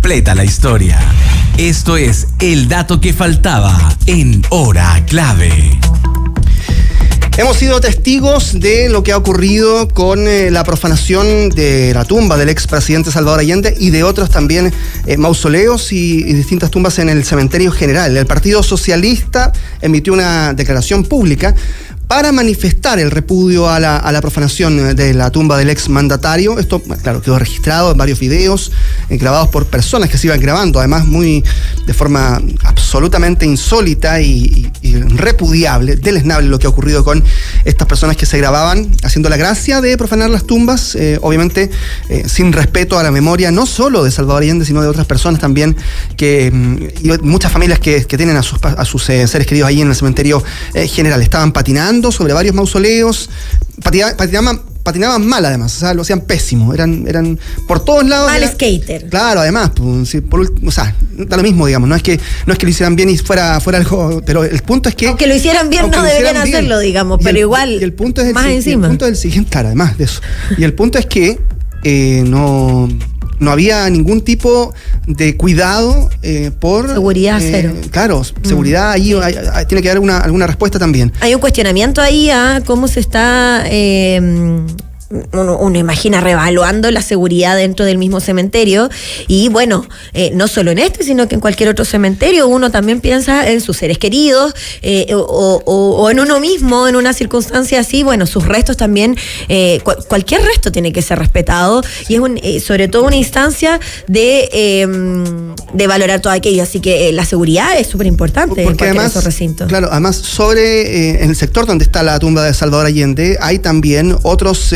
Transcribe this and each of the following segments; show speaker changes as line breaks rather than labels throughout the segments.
completa la historia. Esto es el dato que faltaba en Hora Clave.
Hemos sido testigos de lo que ha ocurrido con la profanación de la tumba del expresidente Salvador Allende y de otros también mausoleos y distintas tumbas en el cementerio general. El Partido Socialista emitió una declaración pública para manifestar el repudio a la profanación de la tumba del exmandatario. Esto, claro, quedó registrado en varios videos grabados por personas que se iban grabando, además de forma absolutamente insólita y repudiable, deleznable lo que ha ocurrido con estas personas que se grababan haciendo la gracia de profanar las tumbas, obviamente sin respeto a la memoria, no solo de Salvador Allende, sino de otras personas también, y muchas familias que tienen a sus seres queridos ahí en el cementerio general. Estaban patinando sobre varios mausoleos, patinaban mal además, o sea, lo hacían pésimo, eran por todos lados.
Mal skater.
Claro, además, pues, o sea, da lo mismo, digamos, no es que lo hicieran bien y fuera algo, pero el punto es que...
Aunque lo hicieran bien no deberían hacerlo, digamos, pero igual,
y el punto es
más encima.
El punto es el siguiente, claro, además de eso. Y el punto es que no había ningún tipo de cuidado por...
Seguridad cero.
Claro, seguridad, ahí tiene que haber alguna respuesta también.
Hay un cuestionamiento ahí a cómo se está... Uno imagina revaluando la seguridad dentro del mismo cementerio y bueno, no solo en este, sino que en cualquier otro cementerio uno también piensa en sus seres queridos o en uno mismo, en una circunstancia así, bueno, sus restos también, cualquier resto tiene que ser respetado y es sobre todo una instancia de valorar todo aquello, así que la seguridad es súper importante en cualquier de esos recintos.
Claro, además en el sector donde está la tumba de Salvador Allende hay también otros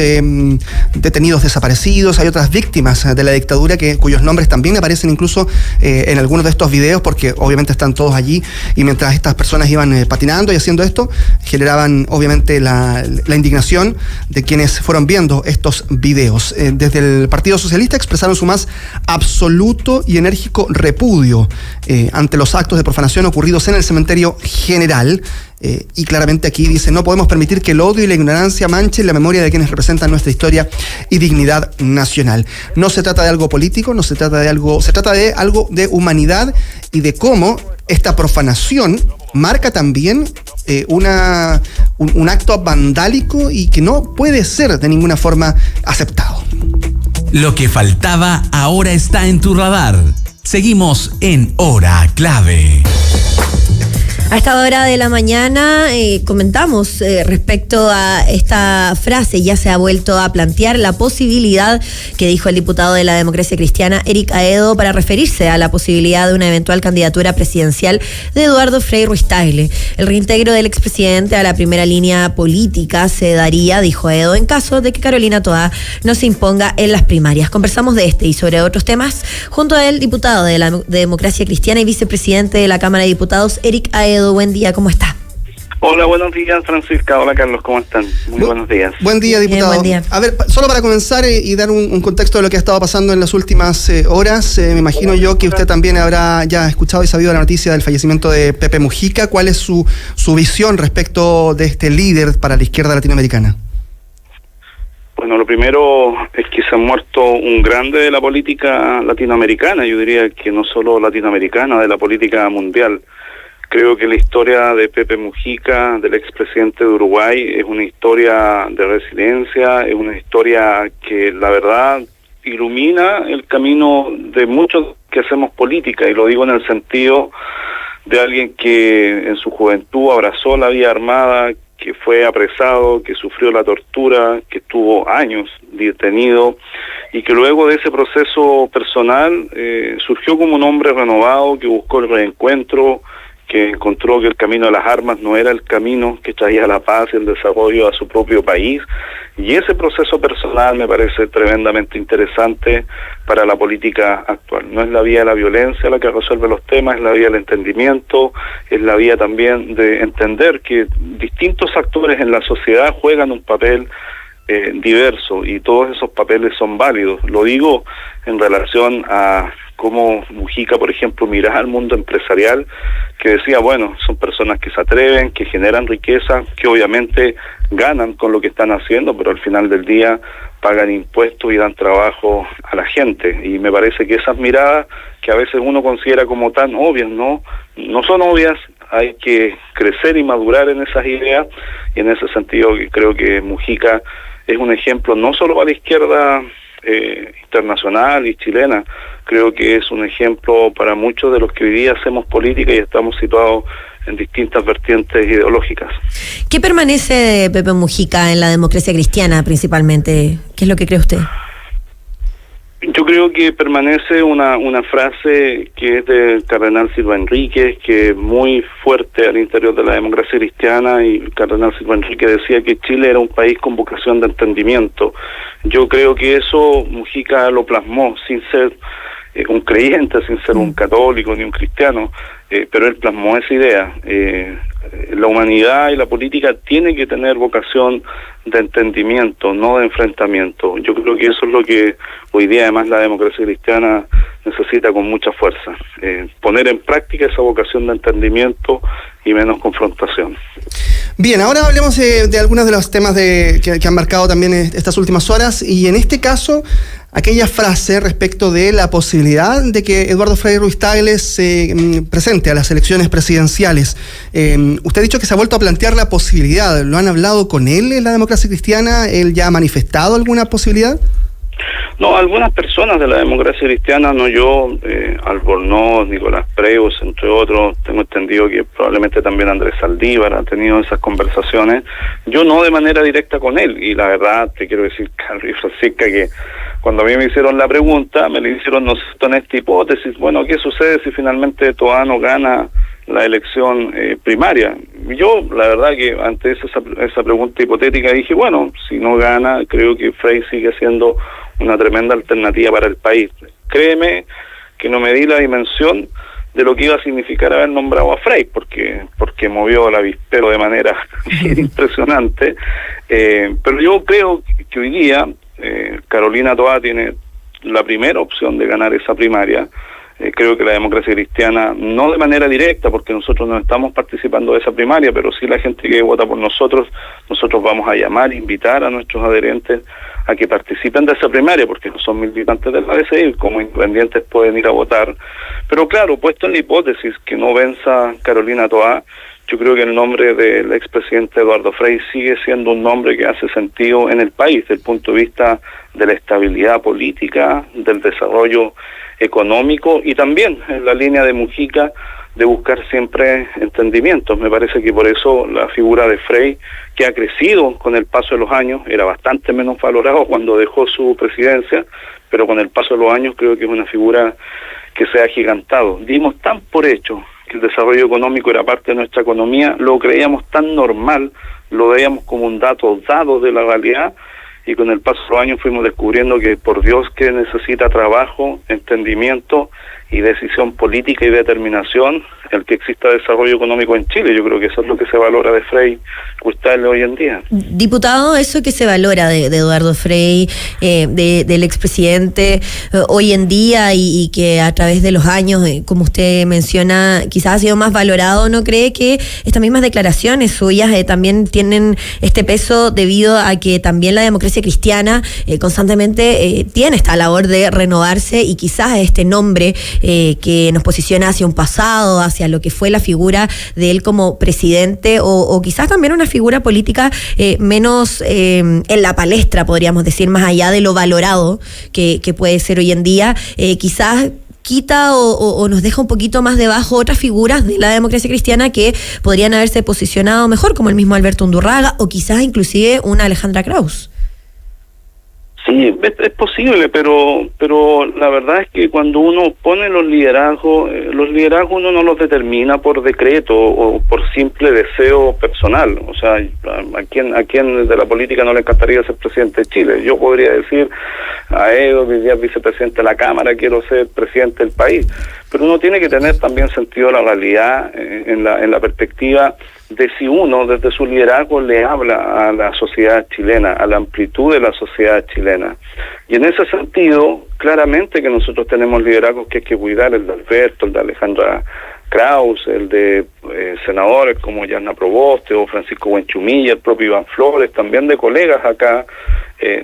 detenidos desaparecidos, hay otras víctimas de la dictadura cuyos nombres también aparecen incluso en algunos de estos videos, porque obviamente están todos allí y mientras estas personas iban patinando y haciendo esto, generaban obviamente la indignación de quienes fueron viendo estos videos. Desde el Partido Socialista expresaron su más absoluto y enérgico repudio ante los actos de profanación ocurridos en el cementerio general. Y claramente aquí dice: no podemos permitir que el odio y la ignorancia manchen la memoria de quienes representan nuestra historia y dignidad nacional. No se trata de algo político, se trata de algo de humanidad y de cómo esta profanación marca también un acto vandálico y que no puede ser de ninguna forma aceptado.
Lo que faltaba ahora está en tu radar. Seguimos en Hora Clave.
A esta hora de la mañana comentamos respecto a esta frase. Ya se ha vuelto a plantear la posibilidad que dijo el diputado de la Democracia Cristiana, Eric Aedo, para referirse a la posibilidad de una eventual candidatura presidencial de Eduardo Frei Ruiz-Tagle. El reintegro del expresidente a la primera línea política se daría, dijo Aedo, en caso de que Carolina Toá no se imponga en las primarias. Conversamos de este y sobre otros temas junto al diputado de la Democracia Cristiana y vicepresidente de la Cámara de Diputados, Eric Aedo. Buen día, ¿cómo está?
Hola, buenos días, Francisca. Hola, Carlos, ¿cómo están? Muy buenos días.
Buen día, diputado.
Buen día.
A ver, solo para comenzar y dar un contexto de lo que ha estado pasando en las últimas horas, me imagino yo que usted también habrá ya escuchado y sabido la noticia del fallecimiento de Pepe Mujica. ¿Cuál es su visión respecto de este líder para la izquierda latinoamericana?
Bueno, lo primero es que se ha muerto un grande de la política latinoamericana, yo diría que no solo latinoamericana, de la política mundial. Creo que la historia de Pepe Mujica, del expresidente de Uruguay, es una historia de resiliencia, es una historia que la verdad ilumina el camino de muchos que hacemos política, y lo digo en el sentido de alguien que en su juventud abrazó la vía armada, que fue apresado, que sufrió la tortura, que estuvo años detenido y que luego de ese proceso personal surgió como un hombre renovado que buscó el reencuentro, que encontró que el camino de las armas no era el camino que traía la paz y el desarrollo a su propio país, y ese proceso personal me parece tremendamente interesante para la política actual. No es la vía de la violencia la que resuelve los temas, es la vía del entendimiento, es la vía también de entender que distintos actores en la sociedad juegan un papel diverso y todos esos papeles son válidos. Lo digo en relación a cómo Mujica, por ejemplo, miraba al mundo empresarial, que decía, bueno, son personas que se atreven, que generan riqueza, que obviamente ganan con lo que están haciendo, pero al final del día pagan impuestos y dan trabajo a la gente. Y me parece que esas miradas que a veces uno considera como tan obvias, no son obvias. Hay que crecer y madurar en esas ideas, y en ese sentido creo que Mujica es un ejemplo no solo para la izquierda internacional y chilena, creo que es un ejemplo para muchos de los que hoy día hacemos política y estamos situados en distintas vertientes ideológicas.
¿Qué permanece de Pepe Mujica en la democracia cristiana principalmente? ¿Qué es lo que cree usted?
Yo creo que permanece una frase que es del cardenal Silva Enríquez, que es muy fuerte al interior de la democracia cristiana, y el cardenal Silva Enríquez decía que Chile era un país con vocación de entendimiento. Yo creo que eso Mujica lo plasmó, sin ser un creyente, sin ser un católico ni un cristiano, pero él plasmó esa idea. La humanidad y la política tiene que tener vocación de entendimiento, no de enfrentamiento. Yo creo que eso es lo que hoy día además la democracia cristiana necesita con mucha fuerza, poner en práctica esa vocación de entendimiento y menos confrontación.
Bien, ahora hablemos de algunos de los temas que han marcado también estas últimas horas, y en este caso aquella frase respecto de la posibilidad de que Eduardo Frei Ruiz-Tagle se presente a las elecciones presidenciales. Usted ha dicho que se ha vuelto a plantear la posibilidad. ¿Lo han hablado con él en la democracia cristiana? ¿Él ya ha manifestado alguna posibilidad?
No, algunas personas de la democracia cristiana, no yo, Albornoz, Nicolás Preus, entre otros, tengo entendido que probablemente también Andrés Saldívar ha tenido esas conversaciones. Yo no de manera directa con él, y la verdad te quiero decir, Carlos y Francisca, que cuando a mí me hicieron la pregunta, me la hicieron en esta hipótesis, bueno, ¿qué sucede si finalmente Toano gana la elección primaria? Yo, la verdad que ante esa pregunta hipotética dije, bueno, si no gana, creo que Frei sigue siendo una tremenda alternativa para el país. Créeme que no me di la dimensión de lo que iba a significar haber nombrado a Frei, porque movió el avispero de manera impresionante, pero yo creo que hoy día Carolina Toá tiene la primera opción de ganar esa primaria. Creo que la democracia cristiana, no de manera directa, porque nosotros no estamos participando de esa primaria, pero sí la gente que vota por nosotros vamos a llamar, invitar a nuestros adherentes a que participen de esa primaria, porque no son militantes de la DCI, como independientes pueden ir a votar. Pero claro, puesto en la hipótesis que no venza Carolina Toá, yo creo que el nombre del expresidente Eduardo Frei sigue siendo un nombre que hace sentido en el país, desde el punto de vista de la estabilidad política, del desarrollo económico, y también en la línea de Mujica de buscar siempre entendimientos. Me parece que por eso la figura de Frei, que ha crecido con el paso de los años, era bastante menos valorado cuando dejó su presidencia, pero con el paso de los años creo que es una figura que se ha agigantado. Dimos tan por hecho que el desarrollo económico era parte de nuestra economía, lo creíamos tan normal, lo veíamos como un dato dado de la realidad, y con el paso de los años fuimos descubriendo que, por Dios, que necesita trabajo, entendimiento y decisión política y determinación el que exista desarrollo económico en Chile. Yo creo que eso es lo que se valora de Frei Ruiz-Tagle hoy en día.
Diputado, eso que se valora de Eduardo Frei, del expresidente hoy en día, y que a través de los años, como usted menciona, quizás ha sido más valorado, ¿no cree que estas mismas declaraciones suyas también tienen este peso debido a que también la democracia cristiana constantemente tiene esta labor de renovarse, y quizás este nombre que nos posiciona hacia un pasado, hacia lo que fue la figura de él como presidente, o quizás también una figura política menos en la palestra, podríamos decir, más allá de lo valorado que puede ser hoy en día, quizás quita o nos deja un poquito más debajo otras figuras de la democracia cristiana que podrían haberse posicionado mejor, como el mismo Alberto Undurraga, o quizás inclusive una Alejandra Kraus.
Sí, es posible, pero la verdad es que cuando uno pone los liderazgos uno no los determina por decreto o por simple deseo personal. O sea, ¿a quién desde la política no le encantaría ser presidente de Chile? Yo podría decir a Edo, que ya es vicepresidente de la Cámara, quiero ser presidente del país. Pero uno tiene que tener también sentido de la realidad en la perspectiva de si uno desde su liderazgo le habla a la sociedad chilena, a la amplitud de la sociedad chilena. Y en ese sentido, claramente que nosotros tenemos liderazgos que hay que cuidar, el de Alberto, el de Alejandra Kraus, el de senadores como Yana Proboste o Francisco Buenchumilla, el propio Iván Flores, también de colegas acá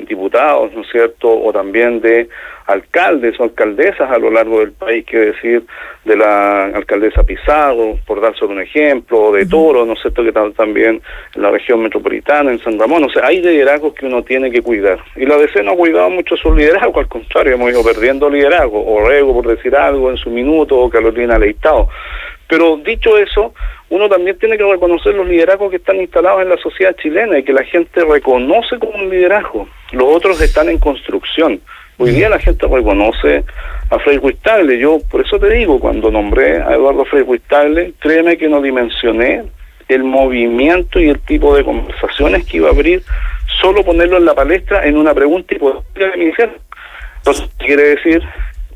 diputados, ¿no es cierto?, o también de alcaldes o alcaldesas a lo largo del país, que decir de la alcaldesa Pizarro, por dar solo un ejemplo, de Toro, ¿no es cierto?, que también en la región metropolitana, en San Ramón. O sea, hay liderazgos que uno tiene que cuidar. Y la DC no ha cuidado mucho su liderazgo, al contrario, hemos ido perdiendo liderazgo. Orrego, por decir algo, en su minuto, o Carolina Leitao. Pero dicho eso, uno también tiene que reconocer los liderazgos que están instalados en la sociedad chilena y que la gente reconoce como un liderazgo. Los otros están en construcción. Hoy día la gente reconoce a Frei Ruiz-Tagle. Yo por eso te digo, cuando nombré a Eduardo Frei Ruiz-Tagle, créeme que no dimensioné el movimiento y el tipo de conversaciones que iba a abrir solo ponerlo en la palestra en una pregunta hipotética que me hicieron. Entonces, quiere decir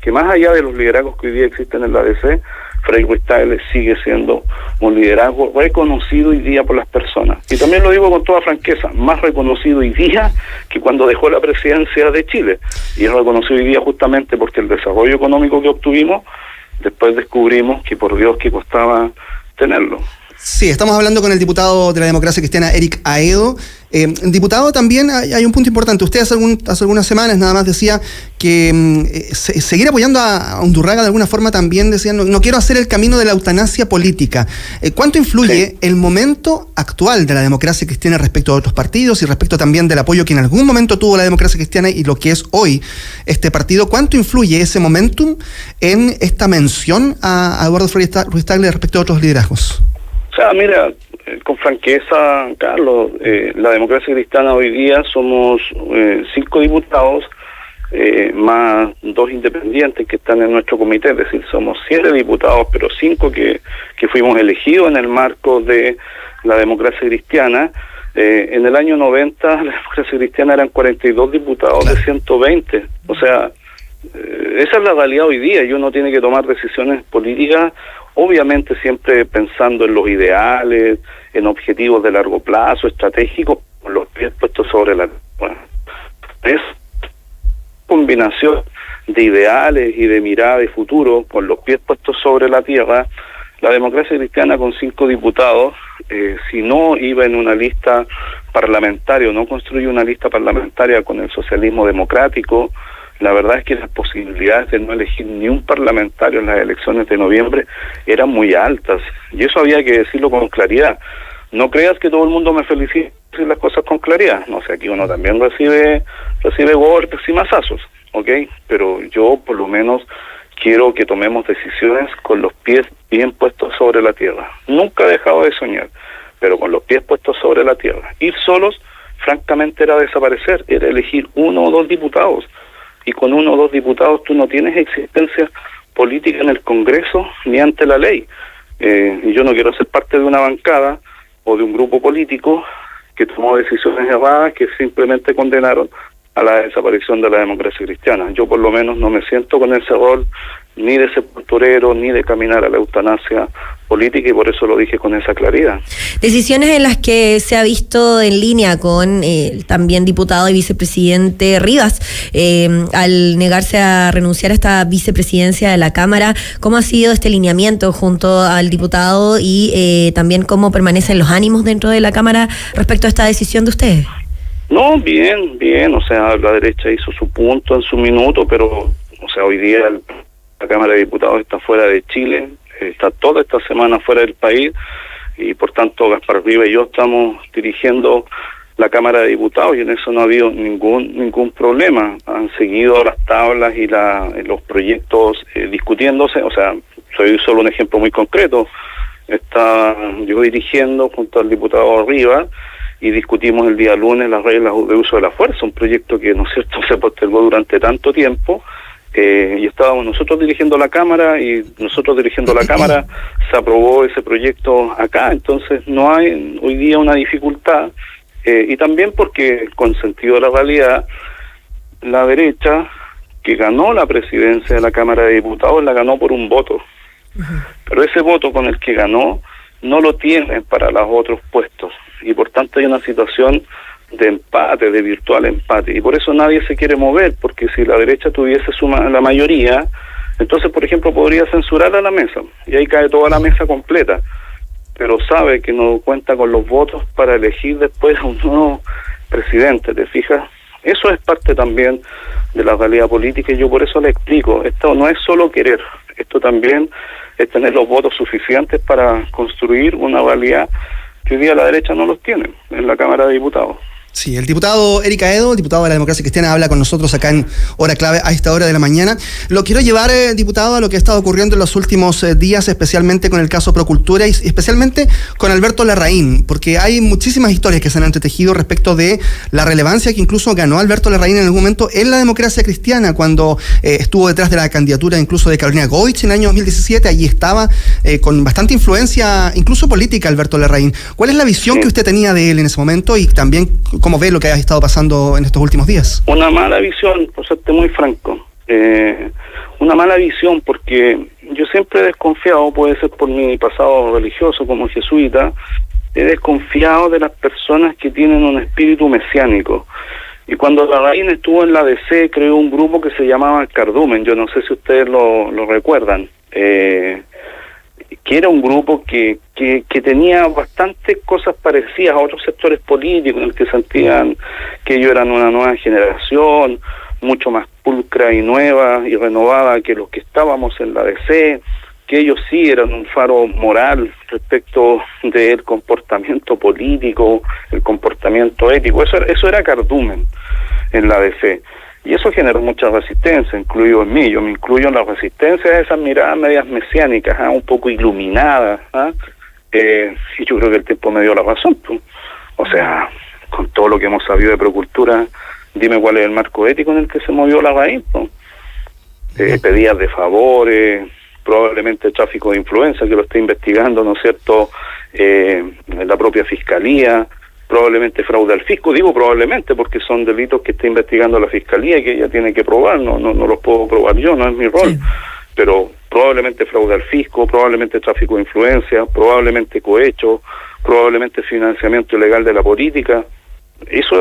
que más allá de los liderazgos que hoy día existen en la DC, Frei Ruiz-Tagle sigue siendo un liderazgo reconocido hoy día por las personas. Y también lo digo con toda franqueza, más reconocido hoy día que cuando dejó la presidencia de Chile. Y es reconocido hoy día justamente porque el desarrollo económico que obtuvimos, después descubrimos que por Dios que costaba tenerlo.
Sí, estamos hablando con el diputado de la Democracia Cristiana, Eric Aedo. Diputado, también hay un punto importante. Usted hace algunas semanas nada más decía que seguir apoyando a Undurraga de alguna forma también decía, no quiero hacer el camino de la eutanasia política. ¿Cuánto influye el momento actual de la Democracia Cristiana respecto a otros partidos y respecto también del apoyo que en algún momento tuvo la Democracia Cristiana y lo que es hoy este partido? ¿Cuánto influye ese momentum en esta mención a Eduardo Frei Ruiz-Tagle respecto a otros liderazgos?
O sea, mira, con franqueza, Carlos, la Democracia Cristiana hoy día somos 5 diputados, más 2 independientes que están en nuestro comité, es decir, somos 7 diputados, pero 5 que fuimos elegidos en el marco de la Democracia Cristiana. En el año 90 la Democracia Cristiana eran 42 diputados de 120, o sea, esa es la realidad hoy día y uno tiene que tomar decisiones políticas, obviamente siempre pensando en los ideales, en objetivos de largo plazo, estratégicos, con los pies puestos sobre la... Bueno, es combinación de ideales y de mirada de futuro, con los pies puestos sobre la tierra. La Democracia Cristiana con 5 diputados, si no iba en una lista parlamentaria o no construye una lista parlamentaria con el socialismo democrático, la verdad es que las posibilidades de no elegir ni un parlamentario en las elecciones de noviembre eran muy altas. Y eso había que decirlo con claridad. No creas que todo el mundo me felicite decir las cosas con claridad. No sé, aquí uno también recibe golpes y mazazos, ¿ok? Pero yo por lo menos quiero que tomemos decisiones con los pies bien puestos sobre la tierra. Nunca he dejado de soñar, pero con los pies puestos sobre la tierra. Ir solos, francamente, era desaparecer, era elegir 1 o 2 diputados. Y con 1 o 2 diputados tú no tienes existencia política en el Congreso ni ante la ley. Y yo no quiero ser parte de una bancada o de un grupo político que tomó decisiones erradas que simplemente condenaron a la desaparición de la Democracia Cristiana. Yo por lo menos no me siento con ese rol ni de sepulturero, ni de caminar a la eutanasia política, y por eso lo dije con esa claridad.
Decisiones en las que se ha visto en línea con el también diputado y vicepresidente Rivas, al negarse a renunciar a esta vicepresidencia de la Cámara. ¿Cómo ha sido este lineamiento junto al diputado y también cómo permanecen los ánimos dentro de la Cámara respecto a esta decisión de ustedes?
No, bien, o sea, la derecha hizo su punto en su minuto, pero, o sea, hoy día la Cámara de Diputados está fuera de Chile, está toda esta semana fuera del país, y por tanto Gaspar Rivas y yo estamos dirigiendo la Cámara de Diputados, y en eso no ha habido ningún problema. Han seguido las tablas y los proyectos discutiéndose. O sea, soy solo un ejemplo muy concreto. Está yo dirigiendo junto al diputado Rivas, y discutimos el día lunes las reglas de uso de la fuerza, un proyecto que, ¿no es cierto?, se postergó durante tanto tiempo, y estábamos nosotros dirigiendo la Cámara, y nosotros dirigiendo la Cámara se aprobó ese proyecto acá. Entonces no hay hoy día una dificultad, y también porque, con sentido de la realidad, la derecha que ganó la presidencia de la Cámara de Diputados la ganó por un voto, pero ese voto con el que ganó no lo tienen para los otros puestos, y por tanto hay una situación de empate, de virtual empate, y por eso nadie se quiere mover, porque si la derecha tuviese la mayoría, entonces, por ejemplo, podría censurar a la mesa, y ahí cae toda la mesa completa, pero sabe que no cuenta con los votos para elegir después a un nuevo presidente, ¿te fijas? Eso es parte también de la realidad política y yo por eso le explico, esto no es solo querer, esto también es tener los votos suficientes para construir una realidad que hoy día la derecha no los tiene en la Cámara de Diputados.
Sí, el diputado Eric Aedo, diputado de la Democracia Cristiana, habla con nosotros acá en Hora Clave a esta hora de la mañana. Lo quiero llevar, diputado, a lo que ha estado ocurriendo en los últimos días, especialmente con el caso Procultura y especialmente con Alberto Larraín, porque hay muchísimas historias que se han entretejido respecto de la relevancia que incluso ganó Alberto Larraín en algún momento en la Democracia Cristiana, cuando estuvo detrás de la candidatura incluso de Carolina Goich en el año 2017. Allí estaba con bastante influencia, incluso política, Alberto Larraín. ¿Cuál es la visión que usted tenía de él en ese momento y también cómo ve lo que ha estado pasando en estos últimos días?
Una mala visión, por serte muy franco. Una mala visión porque yo siempre he desconfiado, puede ser por mi pasado religioso como jesuita, he desconfiado de las personas que tienen un espíritu mesiánico. Y cuando Larraín estuvo en la DC, creó un grupo que se llamaba Cardumen, yo no sé si ustedes lo recuerdan, que era un grupo que tenía bastantes cosas parecidas a otros sectores políticos, en el que sentían que ellos eran una nueva generación, mucho más pulcra y nueva y renovada que los que estábamos en la DC, que ellos sí eran un faro moral respecto del comportamiento político, el comportamiento ético. Eso era Cardumen en la DC. Y eso generó mucha resistencia, incluido en mí. Yo me incluyo en la resistencia de esas miradas medias mesiánicas, un poco iluminadas. Y yo creo que el tiempo me dio la razón. Pues. O sea, con todo lo que hemos sabido de Procultura, dime cuál es el marco ético en el que se movió Larraín. Pues. Pedidas de favores, probablemente tráfico de influencia, que lo está investigando, ¿no es cierto?, la propia Fiscalía. Probablemente fraude al fisco, digo probablemente porque son delitos que está investigando la Fiscalía y que ella tiene que probar, no los puedo probar yo, no es mi rol, sí. Pero probablemente fraude al fisco, probablemente tráfico de influencia, probablemente cohecho, probablemente financiamiento ilegal de la política. Eso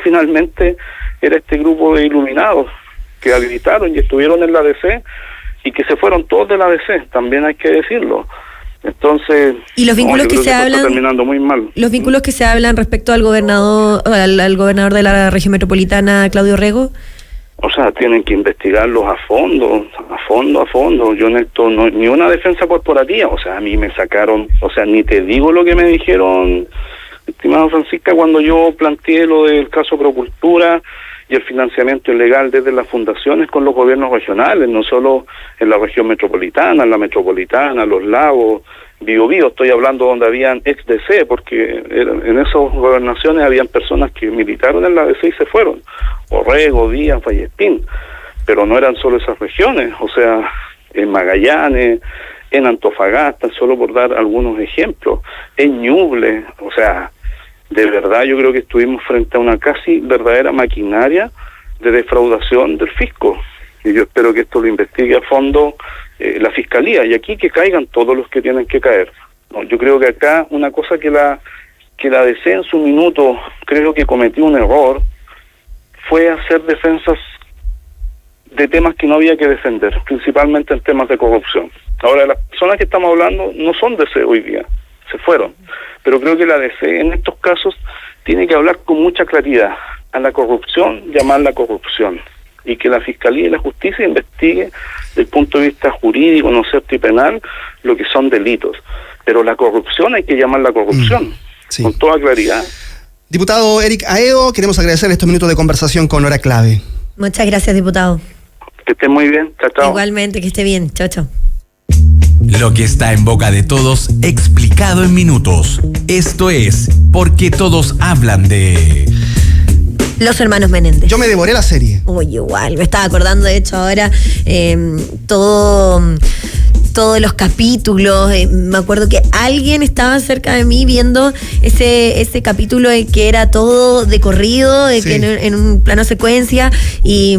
finalmente era este grupo de iluminados que habilitaron y estuvieron en la DC y que se fueron todos de la DC, también hay que decirlo. Entonces,
y los vínculos que se hablan,
está terminando muy mal.
Los vínculos que se hablan respecto al gobernador, al gobernador de la región metropolitana, Claudio Rego.
O sea, tienen que investigarlos a fondo. Yo en esto ni una defensa corporativa. O sea, a mí me sacaron, o sea, ni te digo lo que me dijeron, estimado Francisca, cuando yo planteé lo del caso Procultura y el financiamiento ilegal desde las fundaciones con los gobiernos regionales, no solo en la región metropolitana, en la metropolitana, Los Lagos, Biobío, estoy hablando donde habían ex-DC, porque en esas gobernaciones habían personas que militaron en la DC y se fueron, Orrego, Díaz, Vallespín, pero no eran solo esas regiones, o sea, en Magallanes, en Antofagasta, solo por dar algunos ejemplos, en Ñuble, o sea, de verdad yo creo que estuvimos frente a una casi verdadera maquinaria de defraudación del fisco, y yo espero que esto lo investigue a fondo la Fiscalía, y aquí que caigan todos los que tienen que caer. No, yo creo que acá una cosa que la DC en su minuto creo que cometió un error fue hacer defensas de temas que no había que defender, principalmente en temas de corrupción. Ahora, las personas que estamos hablando no son DC hoy día, se fueron, pero creo que la DC en estos casos tiene que hablar con mucha claridad. A la corrupción, llamarla corrupción, y que la Fiscalía y la Justicia investigue desde el punto de vista jurídico, no cierto, y penal, lo que son delitos. Pero la corrupción hay que llamarla corrupción, sí, con toda claridad.
Diputado Eric Aedo, queremos agradecerle estos minutos de conversación con Hora Clave.
Muchas gracias, diputado.
Que esté muy bien, chao, chao.
Igualmente, que esté bien, chao, chao.
Lo que está en boca de todos, explicado en minutos. Esto es Porque Todos Hablan de...
Los hermanos Menéndez.
Yo me devoré la serie.
Uy, igual, me estaba acordando de hecho ahora todos los capítulos. Me acuerdo que alguien estaba cerca de mí viendo ese capítulo en que era todo de corrido, sí, que en un plano secuencia, y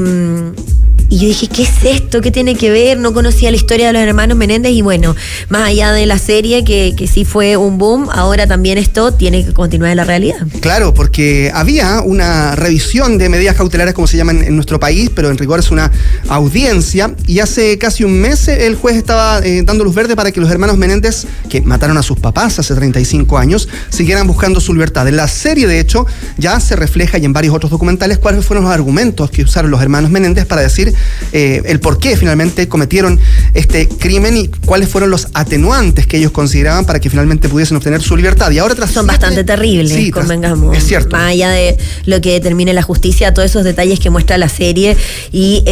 yo dije, ¿qué es esto? ¿Qué tiene que ver? No conocía la historia de los hermanos Menéndez y bueno, más allá de la serie que sí fue un boom, ahora también esto tiene que continuar en la realidad.
Claro, porque había una revisión de medidas cautelares, como se llaman en nuestro país, pero en rigor es una audiencia, y hace casi un mes el juez estaba dando luz verde para que los hermanos Menéndez, que mataron a sus papás hace 35 años, siguieran buscando su libertad. En la serie, de hecho, ya se refleja, y en varios otros documentales, cuáles fueron los argumentos que usaron los hermanos Menéndez para decir el por qué finalmente cometieron este crimen y cuáles fueron los atenuantes que ellos consideraban para que finalmente pudiesen obtener su libertad. Y ahora
son bastante terribles, sí, convengamos.
Es cierto.
Más allá de lo que determine la justicia, todos esos detalles que muestra la serie y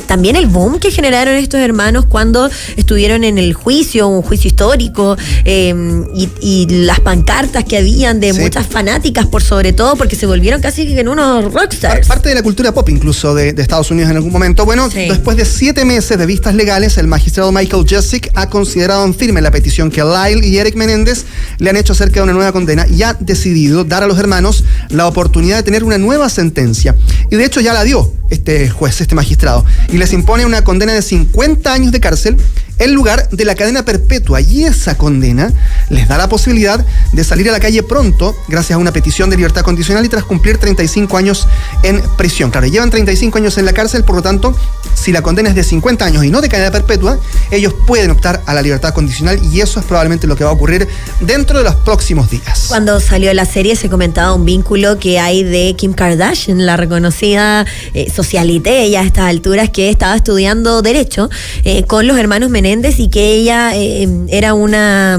también el boom que generaron estos hermanos cuando estuvieron en el juicio, un juicio histórico, y las pancartas que habían de muchas fanáticas, por sobre todo, porque se volvieron casi que en unos rockstars.
Parte de la cultura pop incluso de Estados Unidos en algún momento. Bueno, después de 7 meses de vistas legales, el magistrado Michael Jessic ha considerado en firme la petición que Lyle y Eric Menéndez le han hecho acerca de una nueva condena y ha decidido dar a los hermanos la oportunidad de tener una nueva sentencia. Y de hecho ya la dio este juez, este magistrado, y les impone una condena de 50 años de cárcel en lugar de la cadena perpetua, y esa condena les da la posibilidad de salir a la calle pronto gracias a una petición de libertad condicional y tras cumplir 35 años en prisión. Claro, llevan 35 años en la cárcel, por lo tanto, si la condena es de 50 años y no de cadena perpetua, ellos pueden optar a la libertad condicional, y eso es probablemente lo que va a ocurrir dentro de los próximos días.
Cuando salió la serie se comentaba un vínculo que hay de Kim Kardashian, la reconocida socialité ella a estas alturas, que estaba estudiando Derecho con los hermanos Menéndez, y que ella era una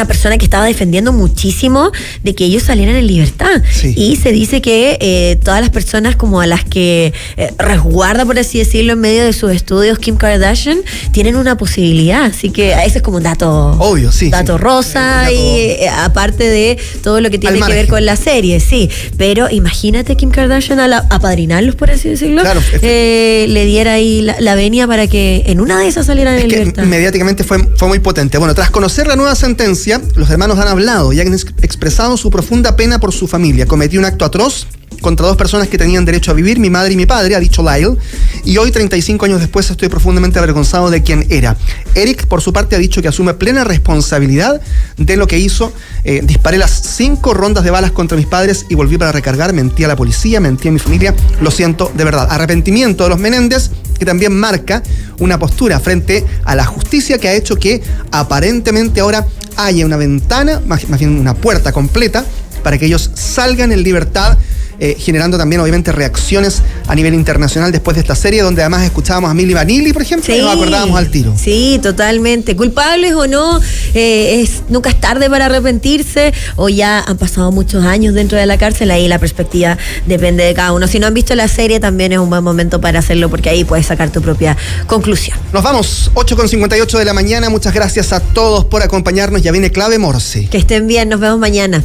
persona que estaba defendiendo muchísimo de que ellos salieran en libertad.
Sí. Y
se dice que todas las personas como a las que resguarda, por así decirlo, en medio de sus estudios Kim Kardashian, tienen una posibilidad. Así que ese es como un dato
obvio, sí,
dato rosa, y aparte de todo lo que tiene que ver con la serie, sí. Pero imagínate Kim Kardashian a padrinarlos, por así decirlo,
claro,
le diera ahí la venia para que en una de esas salieran en libertad.
Mediáticamente fue muy potente. Bueno, tras conocer la nueva sentencia, los hermanos han hablado y han expresado su profunda pena por su familia. Cometí un acto atroz contra 2 personas que tenían derecho a vivir, mi madre y mi padre, ha dicho Lyle, y hoy, 35 años después, estoy profundamente avergonzado de quién era. Eric, por su parte, ha dicho que asume plena responsabilidad de lo que hizo. Disparé las 5 rondas de balas contra mis padres y volví para recargar, mentí a la policía, mentí a mi familia, lo siento de verdad. Arrepentimiento de los Menéndez, que también marca una postura frente a la justicia que ha hecho que aparentemente ahora haya una ventana, más bien una puerta completa, para que ellos salgan en libertad, generando también obviamente reacciones a nivel internacional después de esta serie, donde además escuchábamos a Milli Vanilli, por ejemplo, y nos acordábamos al tiro.
Sí, totalmente. Culpables o no, nunca es tarde para arrepentirse, o ya han pasado muchos años dentro de la cárcel, ahí la perspectiva depende de cada uno. Si no han visto la serie, también es un buen momento para hacerlo, porque ahí puedes sacar tu propia conclusión.
Nos vamos, 8:58 de la mañana. Muchas gracias a todos por acompañarnos. Ya viene Clave Morse.
Que estén bien, nos vemos mañana.